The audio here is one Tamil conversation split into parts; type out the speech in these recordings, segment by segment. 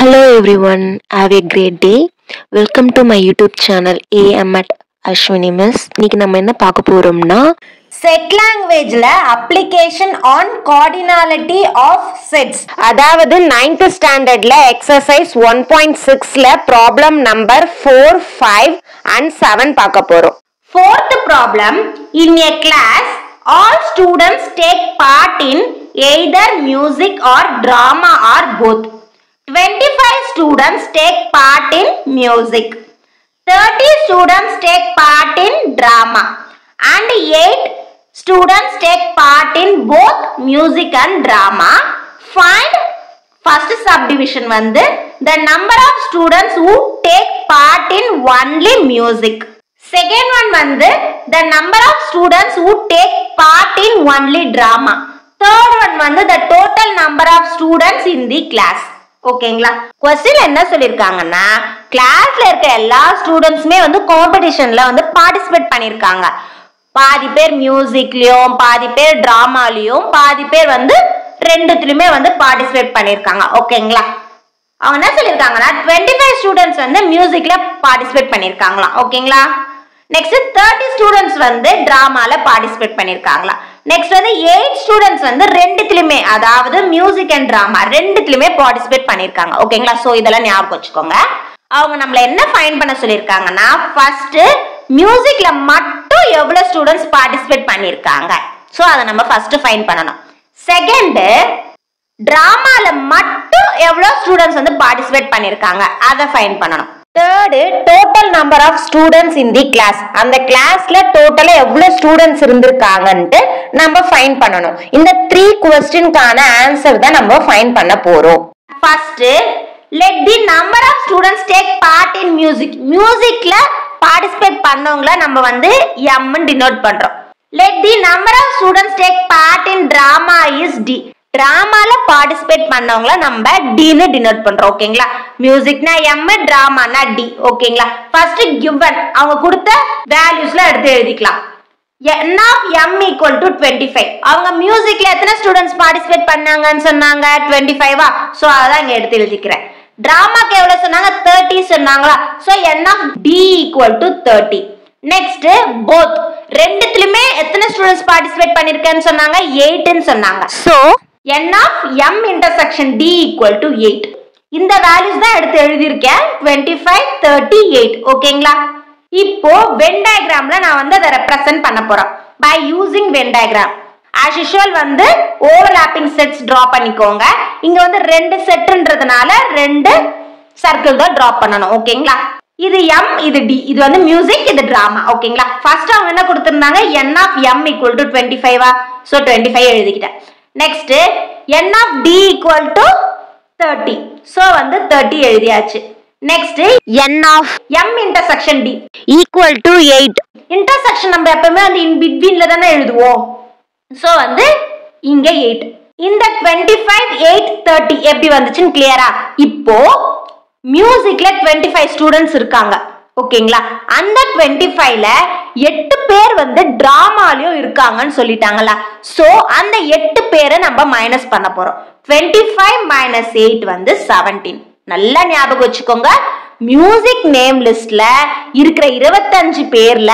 Hello everyone, have a great day. Welcome to my YouTube channel AM at Ashwini Miss. இன்னைக்கு நம்ம என்ன பார்க்க போறோம்னா set languageல application on cardinality of sets. அதாவது 9th standardல exercise 1.6ல problem number 4, 5 and 7 பார்க்க போறோம். Fourth problem, in a class all students take part in either music or drama or both. 25 students take part in music. 30 students take part in drama. And 8 students take part in both music and drama. Find first subdivision வந்து the number of students who take part in only music. Second one வந்து the number of students who take part in only drama. Third one வந்து the total number of students in the class. ஓகேங்களா? क्वेश्चन என்ன சொல்லிருக்காங்கன்னா கிளாஸ்ல இருக்க எல்லா ஸ்டூடண்ட்ஸ்மே வந்து காம்படிஷன்ல வந்து பார்ட்டிசிபேட் பண்ணிருக்காங்க. பாதி பேர் மியூசிக்லயும், பாதி பேர் டிராமாலயும், பாதி பேர் வந்து ரெண்டுத்துலயுமே வந்து பார்ட்டிசிபேட் பண்ணிருக்காங்க. ஓகேங்களா? அவங்க என்ன சொல்லிருக்காங்கன்னா 25 ஸ்டூடண்ட்ஸ் வந்து மியூசிக்ல பார்ட்டிசிபேட் பண்ணிருக்காங்களா. ஓகேங்களா? நெக்ஸ்ட் 30 ஸ்டூடண்ட்ஸ் வந்து டிராமால பார்ட்டிசிபேட் பண்ணிருக்காங்களா. நெக்ஸ்ட் வந்து 8 ஸ்டூடண்ட்ஸ் வந்து ரெண்டுத்துலயுமே, அதாவது மியூசிக் அண்ட் டிராமா ரெண்டுத்துலயுமே பார்ட்டிசிபேட் பண்ணிருக்காங்க. ஓகேங்களா? சோ இதெல்லாம் ஞாபகம் வச்சுக்கோங்க. அவங்க நம்மள என்ன ஃபைண்ட் பண்ண சொல்லிருக்காங்கன்னா ஃபர்ஸ்ட் மியூசிக்ல மட்டும் எவ்வளவு ஸ்டூடண்ட்ஸ் பார்ட்டிசிபேட் பண்ணிருக்காங்க. சோ அதை நம்ம ஃபர்ஸ்ட் ஃபைண்ட் பண்ணணும். செகண்ட் டிராமால மட்டும் எவ்வளவு ஸ்டூடண்ட்ஸ் வந்து பார்ட்டிசிபேட் பண்ணிருக்காங்க அதை ஃபைண்ட் பண்ணணும். Third total number of students in the class, அந்த கிளாஸ்ல டோட்டலா எவ்வளவு ஸ்டூடண்ட்ஸ் இருந்திருக்காங்கன்னு நம்ம ஃபைண்ட் பண்ணணும். இந்த 3 क्वेश्चनக்கான ஆன்சர் தான் நம்ம ஃபைண்ட் பண்ண போறோம். First let the number of students take part in music. மியூசிக்ல பார்ட்டிசிபேட் பண்ணவங்கள நம்ம வந்து m ன்னு டினோட் பண்றோம். let the number of students take part in drama is d. டிராமால பார்ட்டிசிபேட் பண்ணவங்கள நம்ம d ன்னு டினோட் பண்றோம். ஓகேங்களா? மியூசிக்னா m, டிராமானா d. ஓகேங்களா? ஃபர்ஸ்ட் given அவங்க கொடுத்த வேல்யூஸ்ல எடுத்து எழுதிக்கலாம். n of m equal to 25. அவங்க மியூசிக்ல எத்தனை ஸ்டூடண்ட்ஸ் பார்ட்டிசிபேட் பண்ணாங்கன்னு சொன்னாங்க 25. சோ அதான் இங்க எடுத்து எழுதிக்கிறேன். டிராமாக்கு எவ்வளவு சொன்னாங்க 30 சொன்னாங்களா. So n of d equal to 30. Next both ரெண்டுத்துலயுமே எத்தனை ஸ்டூடண்ட்ஸ் பார்ட்டிசிபேட் பண்ணிருக்கேன்னு சொன்னாங்க 8 ன்னு சொன்னாங்க. So n of m intersection d equal to 8. இந்த வேல்யூஸ் தான் எடுத்து எழுதி இருக்கேன் 25, 30, 8. ஓகேங்களா? இப்போ வென் டயகிராம்ல நான் வந்து அதை ரெப்ரசன்ட் பண்ண போறேன் by using when diagram. as usual வந்து ஓவர்லாப்பிங் செட்ஸ் டிரா பண்ணிக்கோங்க. இங்க வந்து ரெண்டு செட்ன்றதுனால ரெண்டு சர்க்கிள் தான் டிரா பண்ணனும். ஓகேங்களா? இது m, இது d. இது வந்து மியூசிக், இது டிராமா. ஓகேங்களா? ஃபர்ஸ்ட் அவங்க என்ன கொடுத்திருந்தாங்க n of m equal to 25. So 25 எழுதிக்கிட்டேன். Next n of d equal to 30. So வந்து 30 எழுதியாச்சு. Next n of m intersection d equal to 8. Intersection நம்ம எப்பவுமே வந்து in betweenல தான எழுதுவோம். சோ வந்து இங்க 8. இந்த 25, 8, 30 எப்படி வந்துச்சுன்னு கிளியரா? இப்போ மியூசிக்ல 25 ஸ்டூடண்ட்ஸ் இருக்காங்க. ஓகேங்களா? அந்த 25ல 8 பேர் வந்து டிராமாலயும் இருக்காங்கன்னு சொல்லிட்டாங்கல. சோ அந்த 8 பேரை நம்ம மைனஸ் பண்ண போறோம். 25 minus 8 வந்து 17. நல்லா ஞாபகம் வச்சுக்கோங்க. மியூசிக் நேம் லிஸ்ட்ல இருக்கிற 25 பேர்ல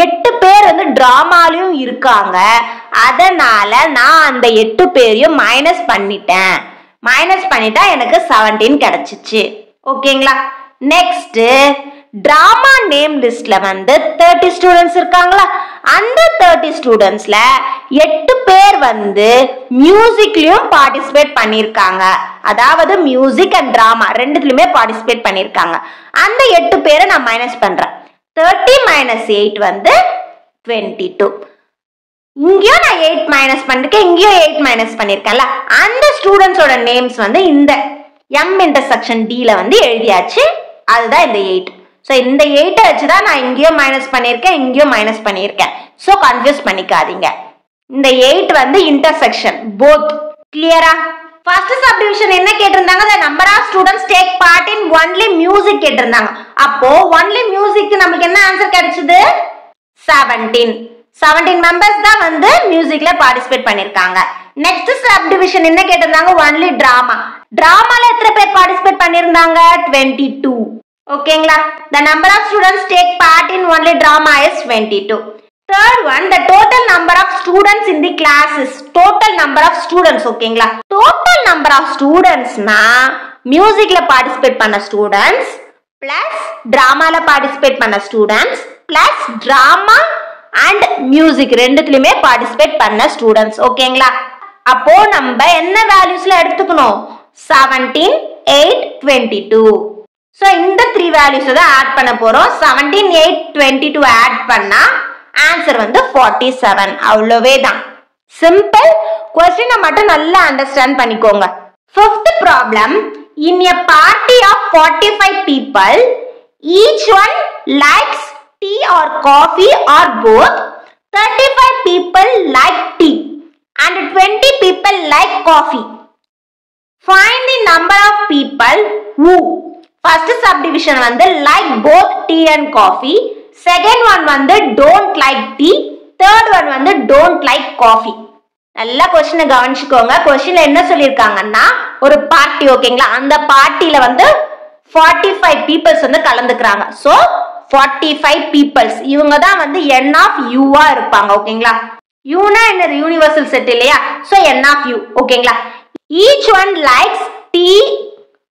8 பேர் வந்து டிராமாலயும் இருக்காங்க. அதனால நான் அந்த 8 பேரையும் மைனஸ் பண்ணிட்டேன். மைனஸ் பண்ணிட்டா எனக்கு 17 கிடைச்சிச்சு. ஓகேங்களா? நெக்ஸ்ட் டிராமா நேம் லிஸ்ட்ல வந்து 30 ஸ்டூடண்ட்ஸ் இருக்காங்களா. அந்த 30 ஸ்டூடண்ட்ஸ்ல 8 பேர் வந்து மியூசிக்லயும் பார்ட்டிசிபேட் பண்ணிருக்காங்க. அதாவது மியூசிக் அண்ட் டிராமா ரெண்டுத்துலயுமே பார்ட்டிசிபேட் பண்ணிருக்காங்க. அந்த 8 பேரை நான் மைனஸ் பண்றேன். 30 minus 8 வந்து 22. இங்கேயும் நான் 8 மைனஸ் பண்ணிருக்கேன், இங்கேயும் 8 மைனஸ் பண்ணிருக்கேன்ல. அந்த ஸ்டூடெண்ட்ஸோட நேம்ஸ் வந்து இந்த m intersection d ல வந்து எழுதியாச்சு. அதுதான் இந்த 8. சோ இந்த 8 வச்சு தான் நான் இங்கேயும் மைனஸ் பண்ணிருக்கேன், இங்கேயும் மைனஸ் பண்ணிருக்கேன். சோ கன்ஃபியூஸ் பண்ணிக்காதீங்க. இந்த 8 வந்து இன்டர்செக்ஷன் both. கிளியரா? ஃபர்ஸ்ட் சப்டிவிஷன் என்ன கேட்டிருந்தாங்க? the number of students take part in only music கேட்டிருந்தாங்க. அப்போ only music நமக்கு என்ன ஆன்சர் கிடைச்சது? 17. 17 members தான் வந்து மியூசிக்ல பார்ட்டிசிபேட் பண்ணிருக்காங்க. நெக்ஸ்ட் சப்டிவிஷன் என்ன கேட்டிருந்தாங்க? only drama. டிராமால எத்தனை பேர் பார்ட்டிசிபேட் பண்ணிருந்தாங்க 22. ஓகேங்களா? The number of students take part in only drama is 22. Third one, the total number of students in the class is total number of students. ஓகேங்களா? Total number of students na musicல participate பண்ண students plus dramaல participate பண்ண students plus drama and music ரெண்டுத்துலயுமே participate பண்ண students. ஓகேங்களா? அப்போ நம்ம என்ன வேல்யூஸ்ல எடுத்துக்கணும்? 17, 8, 22. So இந்த 3 values தான் ஆட் பண்ண போறோம். 17, 8, 22 ஆட் பண்ணா ஆன்சர் வந்து 47. அவ்வளவே தான். சிம்பிள். क्वेश्चन மட்டும் நல்லா அண்டர்ஸ்டாண்ட் பண்ணிக்கோங்க. Fifth problem, in a party of 45 people, each one likes tea or coffee or both. 35 people like tea and 20 people like coffee. Find the number of people who first subdivision வந்து like both tea and coffee, second one வந்து don't like tea, third one வந்து don't like coffee. நல்லா क्वेश्चन கவனிச்சுக்கோங்க. क्वेश्चनல என்ன சொல்லிருக்காங்கன்னா ஒரு பார்ட்டி ஓகேங்களா, அந்த பார்ட்டில வந்து 45 peoples வந்து கலந்துக்கறாங்க. சோ 45 peoples இவங்க தான் வந்து n of u ஆ இருப்பாங்க. ஓகேங்களா? u னா என்ன? யூனிவர்சல் செட் இல்லையா? So n of u. ஓகேங்களா? each one likes tea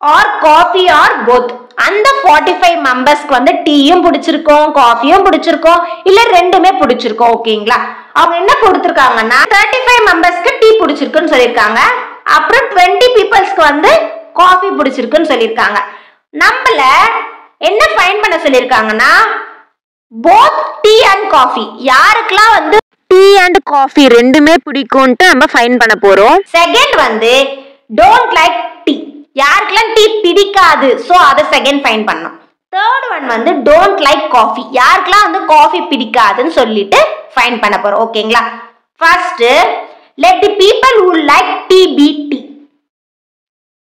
or coffee or both. அந்த 45 மெம்பர்ஸ்க்கு வந்து டீயும் பிடிச்சிருக்கும், காஃபியும் பிடிச்சிருக்கும், இல்ல ரெண்டுமே பிடிச்சிருக்கும். ஓகேங்களா? அவங்க என்ன கொடுத்திருக்காங்கன்னா 35 மெம்பர்ஸ்க்கு டீ பிடிச்சிருக்குன்னு சொல்லிருக்காங்க. அப்புறம் 20 பீப்பிள்ஸ்க்கு வந்து காஃபி பிடிச்சிருக்குன்னு சொல்லிருக்காங்க. நம்மள என்ன ஃபைண்ட் பண்ண சொல்லிருக்காங்கன்னா both tea and coffee யாருக்கெல்லாம் வந்து டீ அண்ட் காஃபி ரெண்டுமே பிடிக்கும்னு நம்ம ஃபைண்ட் பண்ண போறோம். செகண்ட் வந்து டோன்ட் லைக் டீ யாருக்கெல்லாம் டீ பிடிக்காது, சோ அத செகண்ட் ஃபைண்ட் பண்ணோம். தேர்ட் ஒன் வந்து டோன்ட் லைக் காஃபி யாருக்கெல்லாம் வந்து காஃபி பிடிக்காதுன்னு சொல்லிட்டு ஃபைண்ட் பண்ண போறோம். ஓகேங்களா? First let the people who like tea be tea.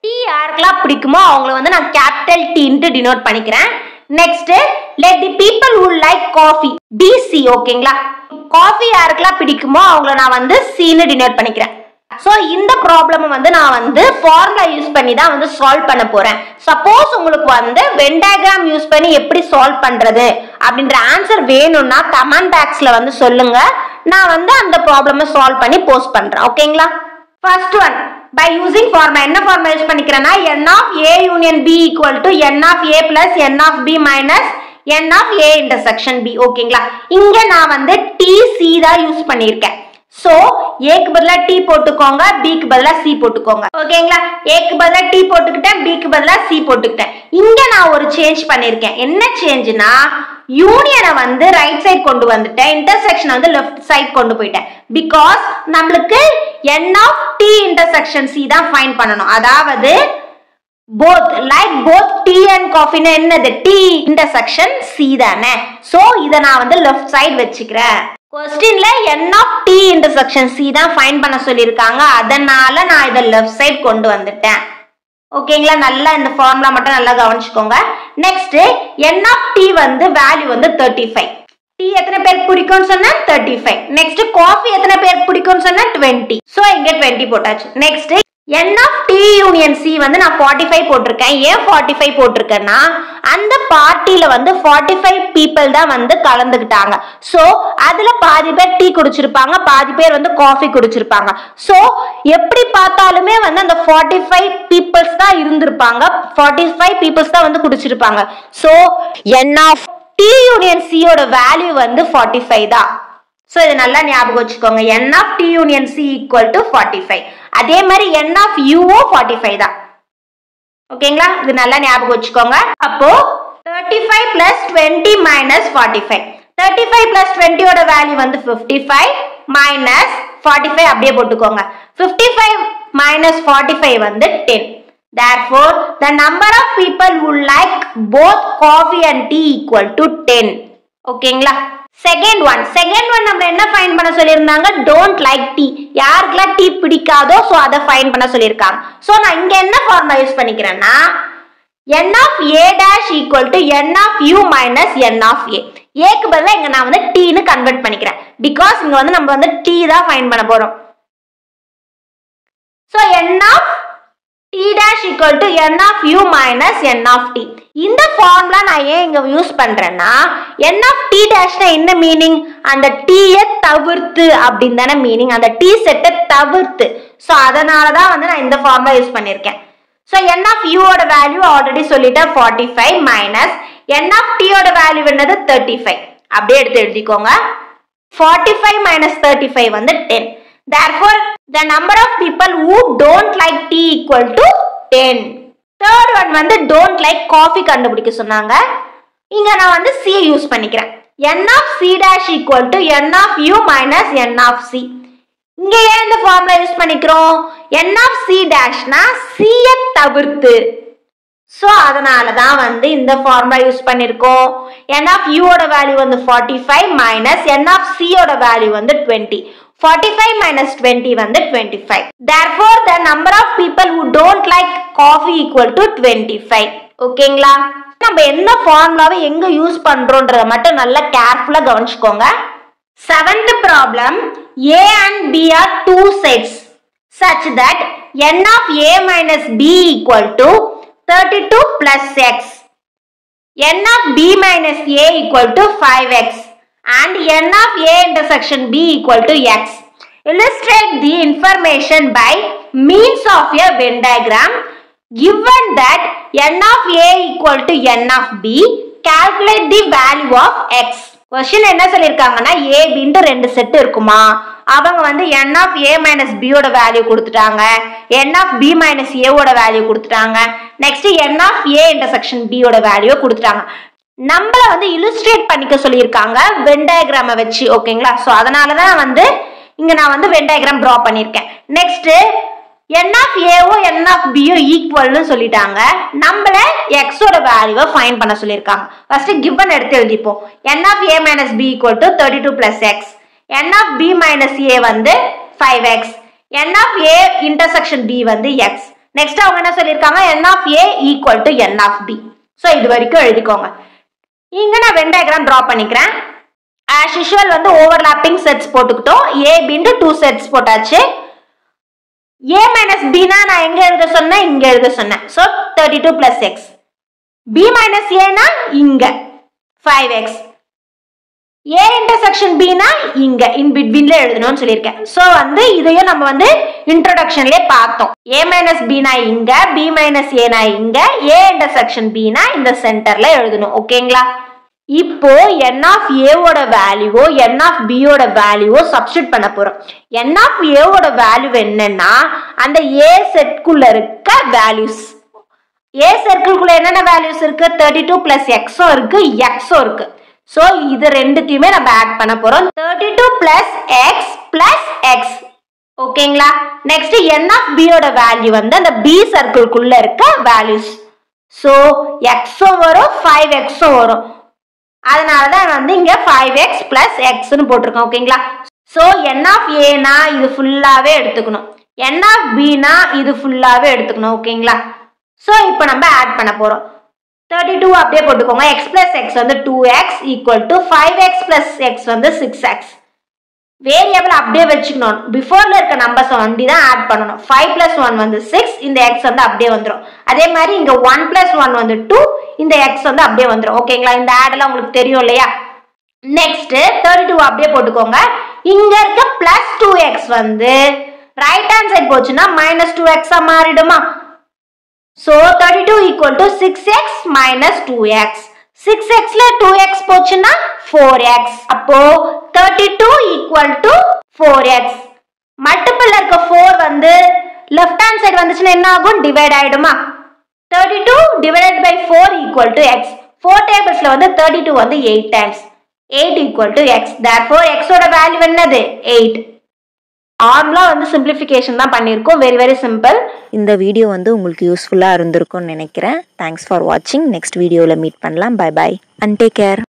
Tea யாருக்கெல்லாம் பிடிக்குமோ அவங்கள வந்து நான் கேபிட்டல் டீன்னு டினோட் பண்ணிக்கிறேன். Next let the people who like coffee be C. ஓகேங்களா? காஃபி யாருக்கெல்லாம் பிடிக்குமோ அவங்கள நான் வந்து சீன்னு டினோட் பண்ணிக்கிறேன். சோ இந்த ப்ராப்ளம் வந்து நான் வந்து ஃபார்முலா யூஸ் பண்ணி தான் வந்து சால்வ் பண்ண போறேன். சப்போஸ் உங்களுக்கு வந்து வென் டயகிராம் யூஸ் பண்ணி எப்படி சால்வ் பண்றது அப்படின்ற ஆன்சர் வேணும்னா கமெண்ட் பாக்ஸ்ல வந்து சொல்லுங்க. நான் வந்து அந்த ப்ராப்ளமை சால்வ் பண்ணி போஸ்ட் பண்றேன். ஓகேங்களா? First one by using formula என்ன ஃபார்முலா யூஸ் பண்ணிக்கிறேன்னா n of a union b equal to n of a plus n of b minus n of a intersection b. ஓகேங்களா? இங்க நான் வந்து t c தான் யூஸ் பண்ணிருக்கேன். சோ a க்கு பதிலா t போட்டுக்கோங்க, b க்கு பதிலா c போட்டுக்கோங்க. ஓகேங்களா? a க்கு பதிலா t போட்டுக்கிட்டேன், b க்கு பதிலா c போட்டுக்கிட்டேன். இங்க நான் ஒரு சேஞ்ச் பண்ணிருக்கேன். என்ன சேஞ்ச்னா யூனியனை வந்து ரைட் சைடு கொண்டு வந்துட்டேன், இன்டர்செக்ஷன் வந்து லெஃப்ட் சைடு கொண்டு போயிட்டேன். பிகாஸ் நமக்கு n of t intersection c தான் ஃபைண்ட் பண்ணனும். அதாவது both like both tea and coffee னா என்னது? t intersection c தானே. சோ இத நான் வந்து லெஃப்ட் சைடு வெச்சுக்கிறேன். क्वेश्चनல n of t intersection c தான் ஃபைண்ட் பண்ண சொல்லிருக்காங்க. அதனால நான் இத லெஃப்ட் சைடு கொண்டு வந்துட்டேன். ஓகேங்களா? நல்லா இந்த ஃபார்முலா மட்டும் நல்லா கவனிச்சுக்கோங்க. நெக்ஸ்ட் n of t வந்து வேல்யூ வந்து 35. டீ எத்தனை பேருக்கு பிடிக்கும்னு சொன்னா 35. நெக்ஸ்ட் காஃபி எத்தனை பேருக்கு பிடிக்கும்னு சொன்னா 20. சோ இங்க 20 போட்டாச்சு. Next n of t union c வந்து நான் 45 போட்டிருக்கேன். ஏன் 45 போட்டிருக்கேன்னா அந்த பார்ட்டில வந்து 45 people தான் வந்து கலந்துக்கிட்டாங்க. சோ அதுல பாதி பேர் டீ குடிச்சிருப்பாங்க, பாதி பேர் வந்து காஃபி குடிச்சிருப்பாங்க. சோ எப்படி பார்த்தாலுமே வந்து அந்த 45 peoples தான் இருந்திருப்பாங்க, 45 peoples தான் வந்து குடிச்சிருப்பாங்க. So n of t union c ஓட வேல்யூ வந்து 45 தான். சோ இது நல்லா ஞாபகம் வச்சுக்கோங்க. n of t union c equal to 45. அதே மாதிரி n of u 45 தான். ஓகேங்களா? இது நல்லா ஞாபகம் வச்சுக்கோங்க. அப்போ 35 plus 20 minus 45. 35 plus 20 ஓட வேல்யூ வந்து 55 minus 45 அப்படியே போட்டுக்கோங்க. 55 minus 45 வந்து 10. Therefore, the number of people who like both coffee and tea equal to 10. ஓகேங்களா? செகண்ட் ஒன் நம்ம என்ன ஃபைண்ட் பண்ண சொல்லிருந்தாங்க? டோன்ட் லைக் டீ யாருக்கெல்லாம் டீ பிடிக்காதோ சோ அதை ஃபைண்ட் பண்ண சொல்லிருக்காங்க. சோ நான் இங்க என்ன ஃபார்முலா யூஸ் பண்ணிக்கிறேன்னா n of a dash equal to n of u minus n of a. a க்கு பதிலா இங்க நான் வந்து t ன்னு கன்வர்ட் பண்ணிக்கிறேன். பிகாஸ் இங்க வந்து நம்ம வந்து t தான் ஃபைண்ட் பண்ண போறோம். So n of t dash equal to n of u minus n of t. இந்த ஃபார்முலா நான் ஏன் இங்க யூஸ் பண்றேன்னா n of t dashனா என்ன மீனிங்? அந்த t ய தவிர்த்து அப்படின்னு தானே மீனிங், அந்த t செட்டை தவிர்த்து. ஸோ அதனால தான் வந்து நான் இந்த ஃபார்முலா யூஸ் பண்ணியிருக்கேன். ஸோ n of u ஓட வேல்யூ ஆல்ரெடி சொல்லிட்டேன் 45 மைனஸ் n of t ஓட வேல்யூ என்னது 35. அப்படியே எடுத்து எழுதிக்கோங்க. 45 minus 35 வந்து 10. Therefore, the number of people who don't like tea equal to 10. Third one வந்து don't like coffee கண்டுபிடிக்க சொன்னாங்க. இங்க நான் வந்து C யூஸ் பண்ணிக்கிறேன். n of c dash equal to n of u minus n of c. இங்க ஏன் இந்த ஃபார்முலா யூஸ் பண்ணிக்கிறோம்? n of c dashனா c ய தவிர்த்து. ஸோ அதனால தான் வந்து இந்த ஃபார்முலா யூஸ் பண்ணியிருக்கோம். n of u ஓட வேல்யூ வந்து 45 மைனஸ் n of c ஓட வேல்யூ வந்து 20. 45 minus 20 வந்து 25. Therefore, the number of people who don't like coffee equal to 25. ஓகேங்களா? நம்ம என்ன ஃபார்முலாவை எங்க யூஸ் பண்றோம்ன்றத மட்டும் நல்லா கேர்ஃபுல்லா கவனிச்சுக்கோங்க. 7th problem, a and b are two sets such that n of a minus b equal to 32 plus x. n of b minus a equal to 5x. And n of a intersection b equal to x. Illustrate the information by means of a Venn diagram. Given that n of a equal to n of b, calculate the value of x. Question என்ன சொல்லிருக்காங்கன்னா a b ன்னு ரெண்டு செட் இருக்குமா, அவங்க வந்து n of a minus b ஓட வேல்யூ கொடுத்துட்டாங்க, n of b minus a ஓட வேல்யூ கொடுத்துட்டாங்க, next n of a intersection b ஓட வேல்யூ கொடுத்துட்டாங்க. நம்மள வந்து இல்லுஸ்ட்ரேட் பண்ணிக்க சொல்லியிருக்காங்க வென் டயக்ராமை வச்சு. ஓகேங்களா? ஸோ அதனால தான் வந்து இங்க நான் வந்து வென் டயக்ராம் ட்ரா பண்ணியிருக்கேன். Next n of a-ஓ n of b-ஓ ஈக்குவல்னு சொல்லிட்டாங்க. நம்மள x ஓட வேல்யூவை ஃபைண்ட் பண்ண சொல்லியிருக்காங்க. ஃபர்ஸ்ட் கிவன் எடுத்து எழுதிப்போம். n of a minus b equal to 32 plus x. n of b minus a வந்து 5x. n of a intersection b வந்து x. நெக்ஸ்ட் அவங்க என்ன சொல்லியிருக்காங்க? n of a equal to n of b. So இது வரைக்கும் எழுதிக்கோங்க. இங்க நான் வென் டயக்ராம் டிரா பண்ணிக்கிறேன். as usual வந்து ஓவர்லாப்பிங் செட்ஸ் போட்டுக்கிட்டோம். a b ன்னு 2 செட்ஸ் போட்டாச்சு. a minus b னா நான் எங்க எழுத சொன்னேன்? இங்க எழுத சொன்னேன். So 32 plus x. b minus a னா இங்க 5x. a intersection b னா இங்க in betweenல எழுதணும்னு சொல்லியிருக்கேன். சோ வந்து இதையும் நம்ம வந்து இன்ட்ரோடக்ஷன்லயே பார்த்தோம். a minus b னா இங்க, b minus a னா இங்க, a intersection b னா இந்த சென்டர்ல எழுதணும். ஓகேங்களா? இப்போ n of a ஓட வேல்யூவோ n of b ஓட வேல்யூவோ சப்ஸ்டிட்யூட் பண்ண போறோம். n of a ஓட வேல்யூ என்னன்னா அந்த a செட்குள்ள இருக்க வேல்யூஸ். a சர்க்கிள்குள்ள என்னென்ன வேல்யூஸ் இருக்கு? 32 plus x இருக்கு, x இருக்கு. சோ இது ரெண்டுத்தையுமே நம்ம ஆட் பண்ண போறோம். 32 plus x plus x. ஓகேங்களா? நெக்ஸ்ட் n of b ஓட வேல்யூ வந்து அந்த b சர்க்கிள்குள்ள இருக்க வேல்யூஸ். சோ x வரும் 5x வரும். அதனால தான் வந்து இங்க 5x plus x ன்னு போட்டுருக்கோம். ஓகேங்களா? சோ n of a னா இது ஃபுல்லாவே எடுத்துக்கணும், n of b னா இது ஃபுல்லாவே எடுத்துக்கணும். ஓகேங்களா? சோ இப்போ நம்ம ஆட் பண்ண போறோம். 32 அப்படியே போட்டுக்கோங்க. x plus x வந்து 2x equal to 5x plus x வந்து 6x. வேரியபிள் அப்படியே வச்சுக்கணும். பிஃபோர்ல இருக்க நம்பர்ஸ் வந்து தான் ஆட் பண்ணணும். 5 plus 1 வந்து 6, இந்த x வந்து அப்படியே வந்துரும். அதே மாதிரி இங்க 1 plus 1 வந்து 2, இந்த x வந்து அப்படியே வந்துரும். ஓகேங்களா? இந்த ஆட் எல்லாம் உங்களுக்கு தெரியும் இல்லையா? நெக்ஸ்ட் 32 அப்படியே போட்டுக்கோங்க. இங்க இருக்க plus 2x வந்து ரைட் ஹேண்ட் சைடு போச்சுன்னா minus 2x ah மாறிடுமா? So 32 equal to 6x minus 2x. 6x ல 2x போச்சுன்னா 4x. அப்போ 32 equal to 4x. மல்டிபிள் இருக்க 4 வந்து லெஃப்ட் ஹேண்ட் சைடு வந்துச்சுன்னா என்ன ஆகும்? டிவைட் ஆயிடுமா? 32 divided by 4 equal to x. 4 tablesல வந்து 32 வந்து 8 times. 8 equal to x. Therefore x ஓட வேல்யூ என்னது? 8. ஆர்ம்லா வந்து சிம்பிளிஃபிகேஷன் தான் பண்ணியிருக்கோம். Very very simple. இந்த வீடியோ வந்து உங்களுக்கு யூஸ்ஃபுல்லாக இருந்திருக்கும்னு நினைக்கிறேன். தேங்க்ஸ் ஃபார் வாட்சிங். நெக்ஸ்ட் வீடியோவில் மீட் பண்ணலாம். Bye bye and take care.